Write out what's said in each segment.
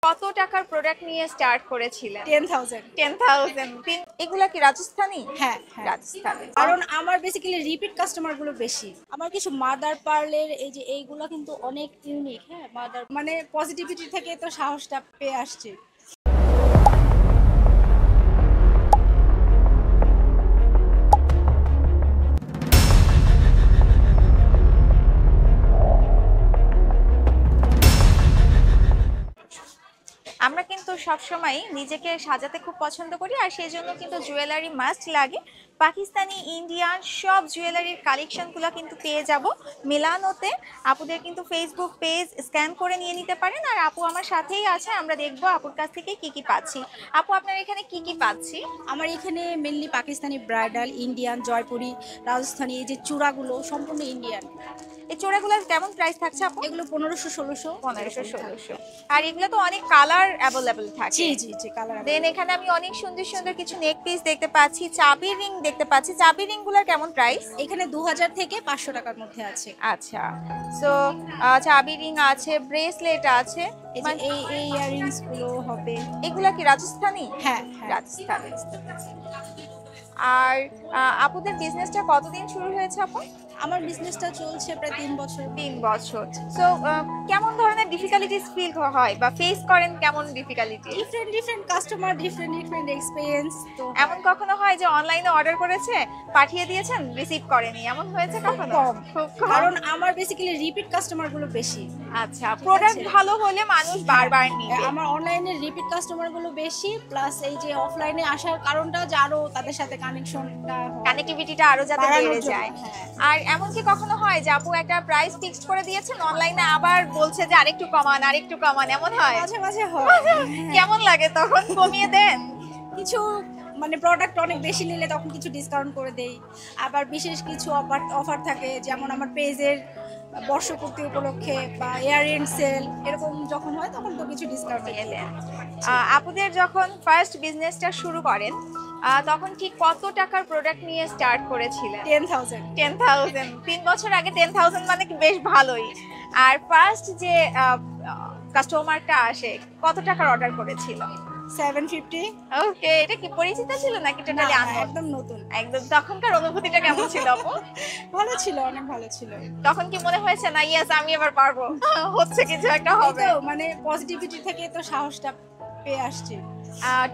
কত টাকার প্রোডাক্ট নিয়ে স্টার্ট করেছিলেন? 10,000। 10,000। এগুলা কি রাজস্থানী? হ্যাঁ, রাজস্থানী। কারণ আমার বেসিক্যালি রিপিট কাস্টমার গুলো বেশি। আমার কিছু মাদার পার্লের এই যে এইগুলা কিন্তু অনেক ইউনিক। হ্যাঁ, মাদার মানে পজিটিভিটি থেকে তো সাহসটা পেয়ে আসছে। আমরা কিন্তু সবসময় নিজেকে সাজাতে খুব পছন্দ করি, আর সেই জন্য কিন্তু জুয়েলারি মাস্ট লাগে। পাকিস্তানি, ইন্ডিয়ান সব জুয়েলারির কালেকশনগুলো কিন্তু পেয়ে যাব মিলানোতে। আপুদের কিন্তু ফেসবুক পেজ স্ক্যান করে নিয়ে নিতে পারেন। আর আপু আমার সাথেই আছে, আমরা দেখবো আপুর কাছ থেকে কি কি পাচ্ছি। আপু, আপনার এখানে কি কি পাচ্ছি? আমার এখানে mainly Pakistani bridal, Indian, Jaipuri, Rajasthani এই যে চূড়াগুলো সম্পূর্ণ ইন্ডিয়ান। এই চোড়াগুলোর কেমন প্রাইস থাকছে আপু? এগুলো 1500-1600। 1500-1600। আর এগুলো তো অনেক কালার অ্যাভেলেবল থাকে। জি জি জি, কালার। দেন এখানে আমি অনেক সুন্দর সুন্দর কিছু নেক পিস দেখতে পাচ্ছি, চাবি রিং দেখতে পাচ্ছি। চাবি রিং গুলোর কেমন প্রাইস? এখানে 2000 থেকে 500 টাকার মধ্যে আছে। আচ্ছা, সো চাবি রিং আছে, ব্রেসলেট আছে। এই যে এই ইয়াররিংস গুলো হবে। এগুলা কি রাজস্থানী? হ্যাঁ, রাজস্থানী। আর আপুদের বিজনেসটা কতদিন শুরু হয়েছে আপু? আমার বিজনেসটা চলছে প্রায় 3 বছর। 3 বছর। সো কেমন ধরনের ডিফিকাল্টিস ফিল হয় বা ফেস করেন, কেমন difficulty? Different customer, different experience. তো এমন কখনো হয় যে অনলাইনে অর্ডার করেছে, পাঠিয়ে দিয়েছেন, রিসিভ করেনি, এমন হয়েছে কখনো? খুব কম। কারণ আমার বেসিক্যালি রিপিট কাস্টমার গুলো বেশি। আচ্ছা, প্রোডাক্ট ভালো হলে মানুষ বারবার নিবে। আমার অনলাইনে রিপিট কাস্টমার গুলো বেশি, প্লাস এই যে অফলাইনে আসার কারণটা যে আরো তাদের সাথে কানেক্টিভিটিটা আরো যাতে বেড়ে যায়। আর এমন কি কখনো হয় যে আপু একটা প্রাইস ফিক্সড করে দিয়েছেন, অনলাইনে আবার বলছে যে আরেকটু কমান, এমন হয়? মাঝে মাঝে হয়। কেমন লাগে তখন? কমিয়ে দেন? কিছু মানে প্রোডাক্ট অনেক বেশি নিলে তখন কিছু ডিসকাউন্ট করে দেই। আবার বিশেষ কিছু অফার থাকে, যেমন আমার পেজের বর্ষপূর্তি উপলক্ষে বা ইয়ার এন্ড সেল এরকম যখন হয় তখন তো কিছু ডিসকাউন্ট দিয়ে দেন। আপুদের যখন ফার্স্ট বিজনেসটা শুরু করেন তখন ঠিক কত টাকার প্রোডাক্ট নিয়ে স্টার্ট করেছিলেন? 10,000। 10,000। 3 বছর আগে 10,000 মানে কি বেশ ভালোই। আর ফার্স্ট যে কাস্টমারটা আসে কত টাকার অর্ডার করেছিল? 750। ওকে, এটা কি পরিচিত ছিল নাকি টোটালি আননোন? একদম নতুন। একদম। তখনকার অনুভূতিটা কেমন ছিল আপু? ভালো ছিল, অনেক ভালো ছিল। তখন কি মনে হয়েছে না ইয়েস আমি এবার পারবো, হচ্ছে কিছু একটা হবে? তো মানে পজিটিভিটি থেকে তো সাহসটা পেয়ে আসছে।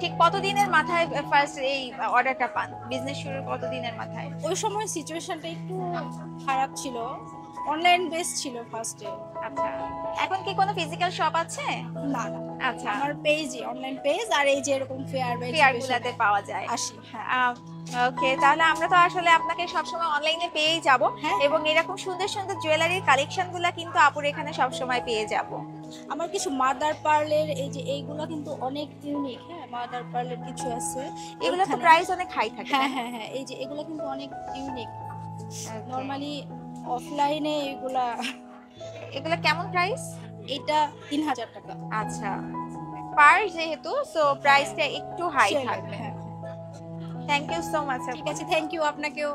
ঠিক কতদিনের মাথায় ফার্স্ট এই অর্ডারটা পান? বিজনেস শুরুর কতদিনের মাথায়? ওই সময় সিচুয়েশনটা একটু খারাপ ছিল, অনলাইন বেস ছিল ফার্স্টে। আচ্ছা, এখন কি কোনো ফিজিক্যাল শপ আছে? না না, আচ্ছা, আমার পেজই অনলাইন পেজ, আর এই যে এরকম ফেয়ারগুলোতে পাওয়া যায়। আসি। ওকে, তাহলে আমরা তো আসলে আপনাকে সবসময় অনলাইনে পেয়েই যাব, এবং এরকম সুন্দর সুন্দর জুয়েলারির কালেকশনগুলো কিন্তু আপুর এখানে সবসময় পেয়ে যাব। আমার কিছু মাদার পার্লের এই যে এইগুলা কিন্তু অনেক ইউনিক। হ্যাঁ, মাদার পার্লের কিছু আছে, এগুলো তো প্রাইস অনেক হাই থাকে। হ্যাঁ, এই যে এগুলো কিন্তু অনেক ইউনিক। নরমালি অফলাইনে এগুলা কেমন প্রাইস? এটা 3000 টাকা। আচ্ছা, পার যেহেতু, সো প্রাইসটা একটু হাই থাকবে। হ্যাঁ, থ্যাংক ইউ সো মাচ। ঠিক আছে, থ্যাংক ইউ আপনাকেও।